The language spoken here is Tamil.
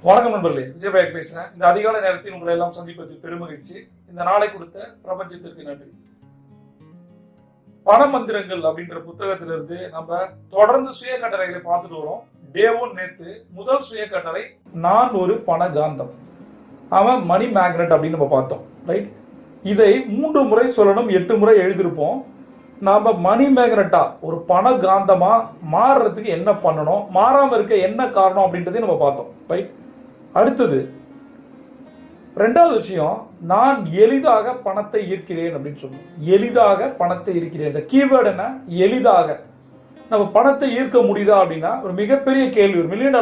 வணக்கம் நண்பர்களே, விஜயபாயக் பேசுறேன். இந்த அதிகாலை நேரத்தில் உங்களை எல்லாம் சந்திப்பதில் பெருமகிழ்ச்சி. இந்த நாளை கொடுத்த பிரபஞ்சத்திற்கு நன்றி. பண மந்திரங்கள் அப்படின்ற புத்தகத்திலிருந்து நம்ம தொடர்ந்து சுய கட்டளைகளை பார்த்துட்டு வரோம். டே 1 நேத்து முதல் சுய கட்டளை, நான் ஒரு பண காந்தம், அவன் மணி மேக்னெட் அப்படின்னு நம்ம பார்த்தோம். ரைட், இதை 3 முறை சொல்லணும், 8 முறை எழுதியிருப்போம். நாம மணி மேக்னெட்டா ஒரு பண காந்தமா மாறுறதுக்கு என்ன பண்ணணும், மாறாம இருக்க என்ன காரணம் அப்படின்றதையும் நம்ம பார்த்தோம். ரைட், அடுத்தது 2வது விஷயம், நான் எளிதாக பணத்தை ஈர்க்கிறேன் அப்படின்னு சொல்லுவோம். எளிதாக பணத்தை ஈர்க்கிறேன், இந்த கீவேர்டு என்ன? எளிதாக. நம்ம பணத்தை ஈர்க்க முடியுதா அப்படின்னா ஒரு மிகப்பெரிய கேள்வி, ஒரு $1 மில்லியன்